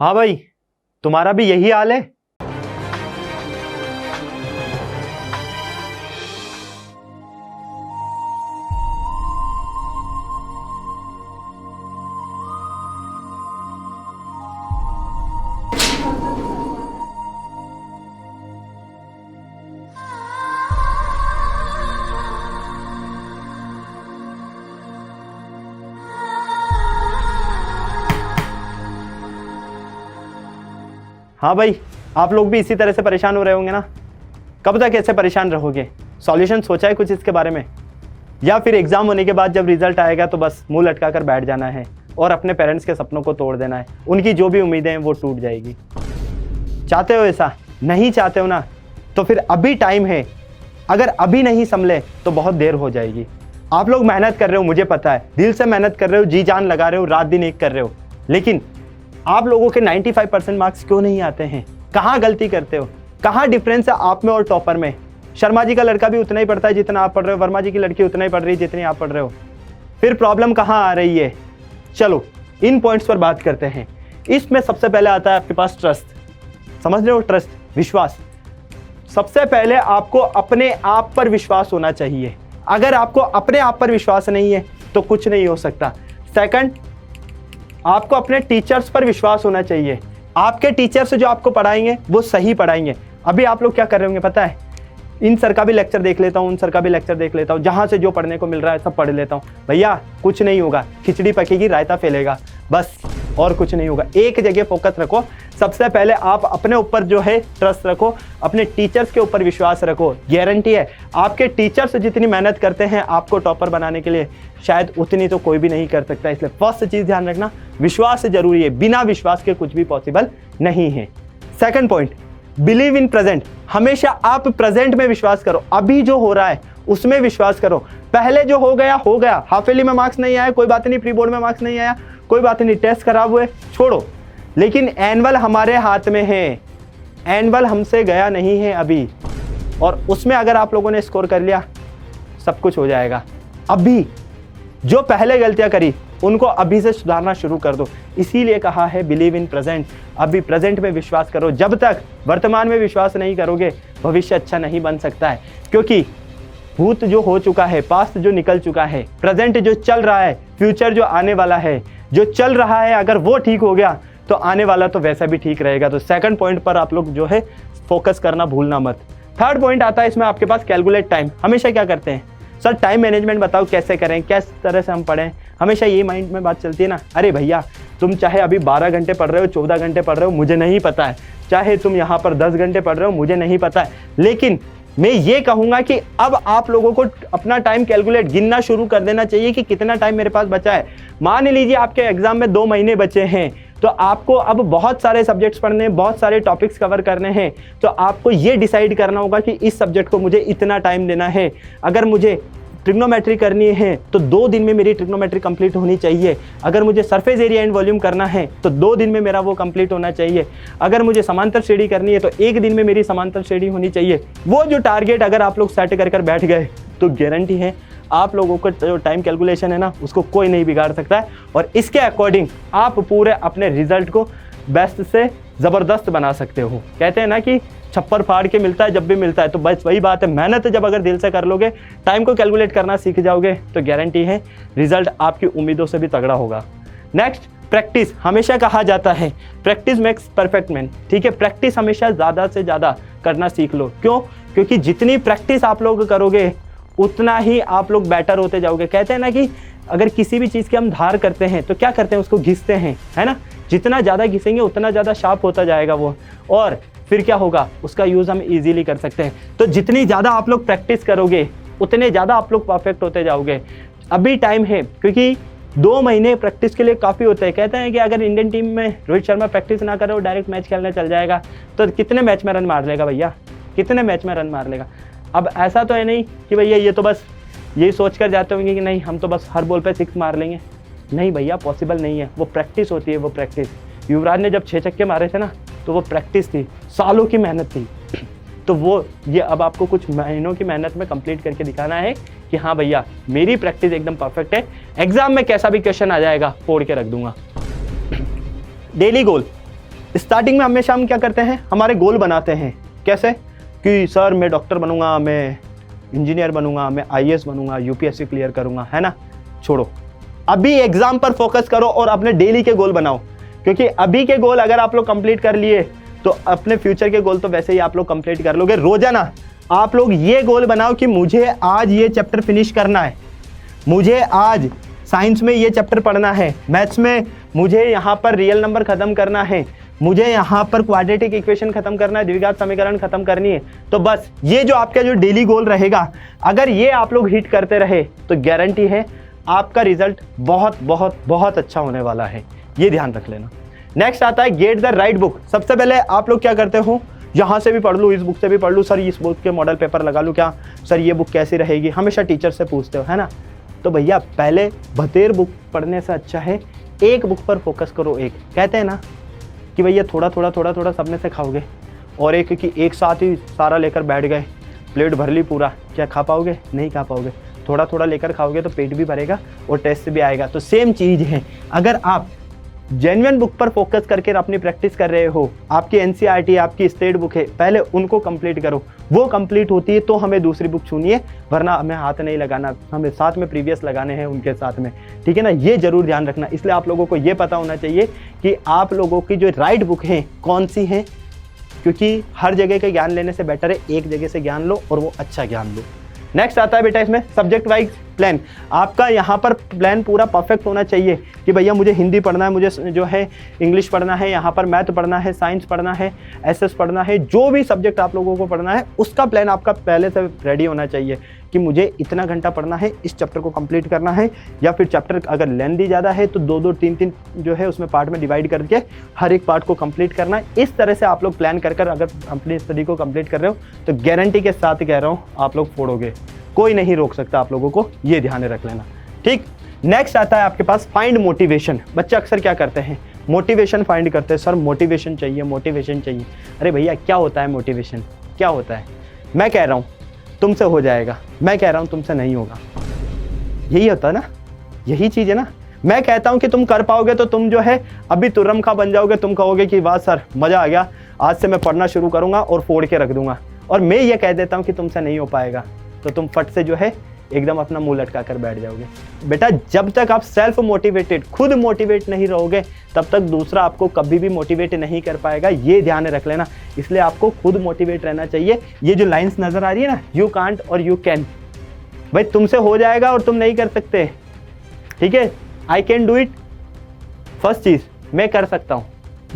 हाँ भाई, तुम्हारा भी यही हाल है। हाँ भाई, आप लोग भी इसी तरह से परेशान हो रहे होंगे ना। कब तक ऐसे परेशान रहोगे? सॉल्यूशन सोचा है कुछ इसके बारे में? या फिर एग्जाम होने के बाद जब रिजल्ट आएगा तो बस मुंह लटका कर बैठ जाना है और अपने पेरेंट्स के सपनों को तोड़ देना है, उनकी जो भी उम्मीदें हैं वो टूट जाएगी। चाहते हो ऐसा? नहीं चाहते हो ना, तो फिर अभी टाइम है। अगर अभी नहीं संभले तो बहुत देर हो जाएगी। आप लोग मेहनत कर रहे हो, मुझे पता है, दिल से मेहनत कर रहे हो, जी जान लगा रहे हो, रात दिन एक कर रहे हो, लेकिन आप लोगों के 95% मार्क्स क्यों नहीं आते हैं? कहाँ गलती करते हो? कहाँ डिफरेंस है आप में और टॉपर में? शर्मा जी का लड़का भी उतना ही पढ़ता है जितना आप पढ़ रहे हो, वर्मा जी की लड़की उतना ही पढ़ रही है जितनी आप पढ़ रहे हो। फिर प्रॉब्लम कहाँ आ रही है? चलो इन पॉइंट्स पर बात करते हैं। इसमें सबसे पहले आता है आपके पास ट्रस्ट। समझ रहे हो? ट्रस्ट, विश्वास। सबसे पहले आपको अपने आप पर विश्वास होना चाहिए। अगर आपको अपने आप पर विश्वास नहीं है तो कुछ नहीं हो सकता। सेकंड, आपको अपने टीचर्स पर विश्वास होना चाहिए। आपके टीचर्स जो आपको पढ़ाएंगे वो सही पढ़ाएंगे। अभी आप लोग क्या कर रहे होंगे पता है? इन सर का भी लेक्चर देख लेता हूँ, उन सर का भी लेक्चर देख लेता हूँ, जहाँ से जो पढ़ने को मिल रहा है सब पढ़ लेता हूँ। भैया कुछ नहीं होगा, खिचड़ी पकेगी, रायता फैलेगा, बस, और कुछ नहीं होगा। एक जगह फोकस रखो। सबसे पहले आप अपने ऊपर जो है ट्रस्ट रखो, अपने टीचर्स के ऊपर विश्वास रखो। गारंटी है आपके टीचर्स जितनी मेहनत करते हैं आपको टॉपर बनाने के लिए, शायद उतनी तो कोई भी नहीं कर सकता। इसलिए फर्स्ट चीज़ ध्यान रखना, विश्वास जरूरी है। बिना विश्वास के कुछ भी पॉसिबल नहीं है। Second point, believe in present. हमेशा आप प्रेजेंट में विश्वास करो। अभी जो हो रहा है उसमें विश्वास करो। पहले जो हो गया हो गया। हाफ ईयरली में मार्क्स नहीं आया, कोई बात नहीं। प्री बोर्ड में मार्क्स नहीं आया, कोई बात नहीं। टेस्ट खराब हुए, छोड़ो। लेकिन एनुअल हमारे हाथ में है, एनुअल हमसे गया नहीं है अभी, और उसमें अगर आप लोगों ने स्कोर कर लिया सब कुछ हो जाएगा। अभी जो पहले गलतियां करी उनको अभी से सुधारना शुरू कर दो। इसीलिए कहा है बिलीव इन प्रेजेंट। अभी प्रेजेंट में विश्वास करो। जब तक वर्तमान में विश्वास नहीं करोगे भविष्य अच्छा नहीं बन सकता है, क्योंकि भूत जो हो चुका है, पास्ट जो निकल चुका है, प्रेजेंट जो चल रहा है, फ्यूचर जो आने वाला है, जो चल रहा है अगर वो ठीक हो गया तो आने वाला तो वैसा भी ठीक रहेगा। तो सेकंड पॉइंट पर आप लोग जो है फोकस करना भूलना मत। थर्ड पॉइंट आता है इसमें आपके पास कैलकुलेट टाइम। हमेशा क्या करते हैं सर, टाइम मैनेजमेंट बताओ कैसे करें, किस तरह से हम पढ़ें। हमेशा ये माइंड में बात चलती है ना, अरे भैया तुम चाहे अभी 12 घंटे पढ़ रहे हो, 14 घंटे पढ़ रहे हो, मुझे नहीं पता है। चाहे तुम यहाँ पर 10 घंटे पढ़ रहे हो, मुझे नहीं पता है। लेकिन मैं ये कहूँगा कि अब आप लोगों को अपना टाइम कैलकुलेट, गिनना शुरू कर देना चाहिए कि कितना टाइम मेरे पास बचा है। मान लीजिए आपके एग्जाम में 2 महीने बचे हैं, तो आपको अब बहुत सारे सब्जेक्ट्स पढ़ने हैं, बहुत सारे टॉपिक्स कवर करने हैं। तो आपको ये डिसाइड करना होगा कि इस सब्जेक्ट को मुझे इतना टाइम देना है। अगर मुझे ट्रिग्नोमेट्री करनी है तो 2 दिन में मेरी ट्रिग्नोमेट्री कंप्लीट होनी चाहिए। अगर मुझे सरफेस एरिया एंड वॉल्यूम करना है तो 2 दिन में मेरा वो कंप्लीट होना चाहिए। अगर मुझे समांतर श्रेणी करनी है तो 1 दिन में मेरी समांतर श्रेणी होनी चाहिए। वो जो टारगेट अगर आप लोग सेट कर बैठ गए तो गारंटी है आप लोगों का जो टाइम कैलकुलेशन है ना उसको कोई नहीं बिगाड़ सकता है, और इसके अकॉर्डिंग आप पूरे अपने रिजल्ट को बेस्ट से ज़बरदस्त बना सकते हो। कहते हैं ना कि छप्पर फाड़ के मिलता है जब भी मिलता है, तो बस वही बात है। मेहनत जब अगर दिल से कर लोगे, टाइम को कैलकुलेट करना सीख जाओगे तो गारंटी है रिजल्ट आपकी उम्मीदों से भी तगड़ा होगा। Next, practice. हमेशा कहा जाता है प्रैक्टिस मेक्स परफेक्ट मैन। ठीक है, प्रैक्टिस हमेशा ज़्यादा से ज़्यादा करना सीख लो। क्यों? क्योंकि जितनी प्रैक्टिस आप लोग करोगे उतना ही आप लोग बेटर होते जाओगे। कहते हैं ना कि अगर किसी भी चीज़ की हम धार करते हैं तो क्या करते हैं, उसको घिसते हैं, है ना। जितना ज़्यादा घिसेंगे उतना ज़्यादा शार्प होता जाएगा वो, और फिर क्या होगा, उसका यूज़ हम इजीली कर सकते हैं। तो जितनी ज़्यादा आप लोग प्रैक्टिस करोगे उतने ज़्यादा आप लोग परफेक्ट होते जाओगे। अभी टाइम है, क्योंकि 2 महीने प्रैक्टिस के लिए काफ़ी होते हैं। कहते हैं कि अगर इंडियन टीम में रोहित शर्मा प्रैक्टिस ना करे, वो डायरेक्ट मैच खेलने चल जाएगा, तो कितने मैच में रन मार लेगा भैया, कितने मैच में रन मार लेगा। अब ऐसा तो है नहीं कि भैया ये तो बस यही सोच कर जाते होंगे कि नहीं हम तो बस हर बॉल पे 6 मार लेंगे। नहीं भैया, पॉसिबल नहीं है। वो प्रैक्टिस होती है, वो प्रैक्टिस। युवराज ने जब 6 छक्के मारे थे ना तो वो प्रैक्टिस थी, सालों की मेहनत थी। तो वो ये अब आपको कुछ महीनों की मेहनत में कंप्लीट करके दिखाना है कि हाँ भैया मेरी प्रैक्टिस एकदम परफेक्ट है, एग्जाम में कैसा भी क्वेश्चन आ जाएगा फोड़ के रख दूंगा। डेली गोल, स्टार्टिंग में हमेशा हम क्या करते हैं, हमारे गोल बनाते हैं। कैसे कि सर मैं डॉक्टर बनूंगा, मैं इंजीनियर बनूंगा, मैं आईएएस बनूंगा, यूपीएससी क्लियर करूंगा, है ना। छोड़ो, अभी एग्जाम पर फोकस करो और अपने डेली के गोल बनाओ, क्योंकि अभी के गोल अगर आप लोग कंप्लीट कर लिए तो अपने फ्यूचर के गोल तो वैसे ही आप लोग कंप्लीट कर लोगे। रोजाना आप लोग ये गोल बनाओ कि मुझे आज ये चैप्टर फिनिश करना है, मुझे आज साइंस में ये चैप्टर पढ़ना है, मैथ्स में मुझे यहाँ पर रियल नंबर खत्म करना है, मुझे यहाँ पर क्वाड्रेटिक इक्वेशन खत्म करना है, द्विघात समीकरण खत्म करनी है। तो बस ये जो आपका जो डेली गोल रहेगा, अगर ये आप लोग हिट करते रहे तो गारंटी है आपका रिजल्ट बहुत बहुत बहुत अच्छा होने वाला है, ये ध्यान रख लेना। नेक्स्ट आता है गेट द राइट बुक। सबसे पहले आप लोग क्या करते हो, यहाँ से भी पढ़ लूँ, इस बुक से भी पढ़ लूँ, सर इस बुक के मॉडल पेपर लगा लूँ क्या, सर ये बुक कैसी रहेगी, हमेशा टीचर से पूछते हो, है ना। तो भैया पहले बतेर बुक पढ़ने से अच्छा है एक बुक पर फोकस करो। एक कहते हैं ना कि भैया थोड़ा थोड़ा सब में से खाओगे, और एक कि एक साथ ही सारा लेकर बैठ गए, प्लेट भर ली पूरा, क्या खा पाओगे, नहीं खा पाओगे। थोड़ा थोड़ा लेकर खाओगे तो पेट भी भरेगा और टेस्ट भी आएगा। तो सेम चीज़ है, अगर आप जेन्युइन बुक पर फोकस करके अपनी प्रैक्टिस कर रहे हो, आपकी एनसीईआरटी आपकी स्टेट बुक है, पहले उनको कंप्लीट करो, वो कंप्लीट होती है तो हमें दूसरी बुक चुनिए, वरना हमें हाथ नहीं लगाना, हमें साथ में प्रीवियस लगाने हैं उनके साथ में, ठीक है ना। ये जरूर ध्यान रखना। इसलिए आप लोगों को ये पता होना चाहिए कि आप लोगों की जो राइट बुक है कौन सी है, क्योंकि हर जगह का ज्ञान लेने से बेटर है एक जगह से ज्ञान लो और वो अच्छा ज्ञान लो। नेक्स्ट आता है बेटा इसमें सब्जेक्ट वाइज प्लान। आपका यहाँ पर प्लान पूरा परफेक्ट होना चाहिए कि भैया मुझे हिंदी पढ़ना है, मुझे जो है इंग्लिश पढ़ना है, यहाँ पर मैथ पढ़ना है, साइंस पढ़ना है, एसएस पढ़ना है, जो भी सब्जेक्ट आप लोगों को पढ़ना है उसका प्लान आपका पहले से रेडी होना चाहिए कि मुझे इतना घंटा पढ़ना है, इस चैप्टर को कंप्लीट करना है, या फिर चैप्टर अगर लेंथी ज़्यादा है तो 2-2 3-3 जो है उसमें पार्ट में डिवाइड करके हर एक पार्ट को कंप्लीट करना है। इस तरह से आप लोग प्लान कर अगर अपनी स्टडी को कंप्लीट कर रहे हो तो गारंटी के साथ कह रहा हूँ आप लोग फोड़ोगे, कोई नहीं रोक सकता आप लोगों को, ये ध्यान रख लेना, ठीक। नेक्स्ट आता है आपके पास फाइंड मोटिवेशन। बच्चे अक्सर क्या करते हैं, मोटिवेशन फाइंड करते हैं, सर मोटिवेशन चाहिए, मोटिवेशन चाहिए। अरे भैया क्या होता है मोटिवेशन, क्या होता है। मैं कह रहा हूँ तुमसे हो जाएगा, मैं कह रहा हूँ तुमसे नहीं होगा, यही होता है ना, यही चीज़ है ना। मैं कहता हूँ कि तुम कर पाओगे तो तुम जो है अभी तुर्रम खा बन जाओगे, तुम कहोगे कि वाह सर मज़ा आ गया, आज से मैं पढ़ना शुरू करूँगा और फोड़ के रख दूंगा। और मैं ये कह देता हूँ कि तुमसे नहीं हो पाएगा तो तुम फट से जो है एकदम अपना मुंह लटका कर बैठ जाओगे। बेटा जब तक आप सेल्फ मोटिवेटेड, खुद मोटिवेट नहीं रहोगे तब तक दूसरा आपको कभी भी मोटिवेट नहीं कर पाएगा, ये ध्यान रख लेना। इसलिए आपको खुद मोटिवेट रहना चाहिए। ये जो लाइंस नजर आ रही है ना, यू कांट और यू कैन, भाई तुमसे हो जाएगा और तुम नहीं कर सकते, ठीक है। I can do it, first चीज मैं कर सकता हूँ,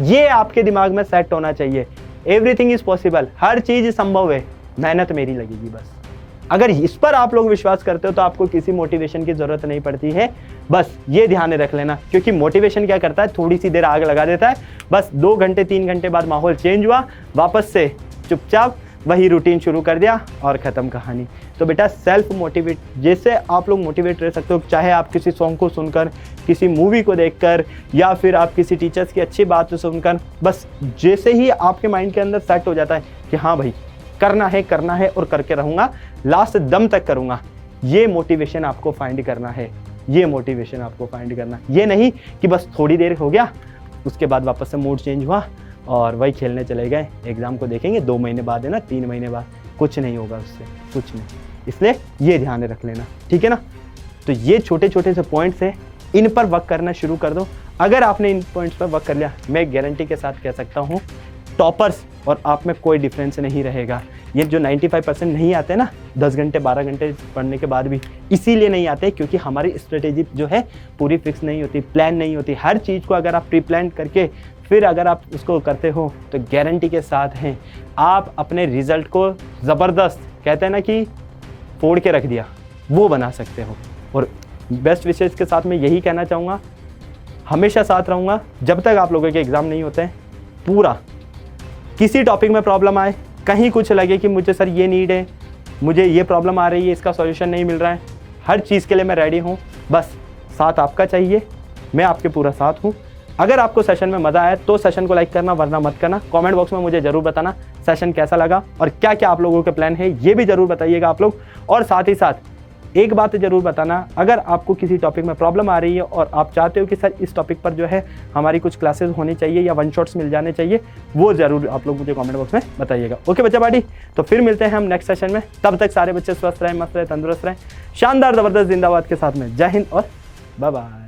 ये आपके दिमाग में सेट होना चाहिए। एवरीथिंग इज पॉसिबल, हर चीज संभव है, मेहनत मेरी लगेगी बस। अगर इस पर आप लोग विश्वास करते हो तो आपको किसी मोटिवेशन की जरूरत नहीं पड़ती है, बस ये ध्यान रख लेना। क्योंकि मोटिवेशन क्या करता है, थोड़ी सी देर आग लगा देता है, बस 2 घंटे 3 घंटे बाद माहौल चेंज हुआ, वापस से चुपचाप वही रूटीन शुरू कर दिया और ख़त्म कहानी। तो बेटा सेल्फ मोटिवेट, जैसे आप लोग मोटिवेट रह सकते हो, चाहे आप किसी सॉन्ग को सुनकर, किसी मूवी को देखकर, या फिर आप किसी टीचर्स की अच्छी बात सुनकर, बस जैसे ही आपके माइंड के अंदर सेट हो जाता है कि हाँ भाई करना है और करके रहूँगा, लास्ट दम तक करूँगा, ये मोटिवेशन आपको फाइंड करना है, ये मोटिवेशन आपको फाइंड करना। ये नहीं कि बस थोड़ी देर हो गया उसके बाद वापस से मूड चेंज हुआ और वही खेलने चले गए, एग्ज़ाम को देखेंगे 2 महीने बाद, है ना, 3 महीने बाद, कुछ नहीं होगा उससे, कुछ नहीं। इसलिए ये ध्यान रख लेना, ठीक है ना। तो ये छोटे छोटे से पॉइंट्स हैं, इन पर वर्क करना शुरू कर दो। अगर आपने इन पॉइंट्स पर वर्क कर लिया, मैं गारंटी के साथ कह सकता हूँ टॉपर्स और आप में कोई डिफरेंस नहीं रहेगा। ये जो 95% नहीं आते ना 10 घंटे 12 घंटे पढ़ने के बाद भी, इसीलिए नहीं आते क्योंकि हमारी स्ट्रेटेजी जो है पूरी फिक्स नहीं होती, प्लान नहीं होती। हर चीज़ को अगर आप प्री प्लान करके फिर अगर आप उसको करते हो तो गारंटी के साथ हैं आप अपने रिजल्ट को ज़बरदस्त, कहते हैं ना कि फोड़ के रख दिया, वो बना सकते हो। और बेस्ट विशेष के साथ मैं यही कहना चाहूँगा, हमेशा साथ रहूँगा जब तक आप लोगों के एग्ज़ाम नहीं होते हैं। पूरा किसी टॉपिक में प्रॉब्लम आए, कहीं कुछ लगे कि मुझे सर ये नीड है, मुझे ये प्रॉब्लम आ रही है, इसका सॉल्यूशन नहीं मिल रहा है, हर चीज़ के लिए मैं रेडी हूँ। बस साथ आपका चाहिए, मैं आपके पूरा साथ हूँ। अगर आपको सेशन में मज़ा आया तो सेशन को लाइक करना, वरना मत करना। कमेंट बॉक्स में मुझे ज़रूर बताना सेशन कैसा लगा और क्या क्या आप लोगों के प्लान है, ये भी ज़रूर बताइएगा आप लोग। और साथ ही साथ एक बात ज़रूर बताना, अगर आपको किसी टॉपिक में प्रॉब्लम आ रही है और आप चाहते हो कि सर इस टॉपिक पर जो है हमारी कुछ क्लासेस होनी चाहिए या वन शॉट्स मिल जाने चाहिए, वो ज़रूर आप लोग मुझे कमेंट बॉक्स में बताइएगा। ओके बच्चा पार्टी, तो फिर मिलते हैं हम नेक्स्ट सेशन में। तब तक सारे बच्चे स्वस्थ रहें, मस्त रहें, तंदुरुस्त रहें, शानदार ज़बरदस्त जिंदाबाद के साथ में। जय हिंद और बाय बाय।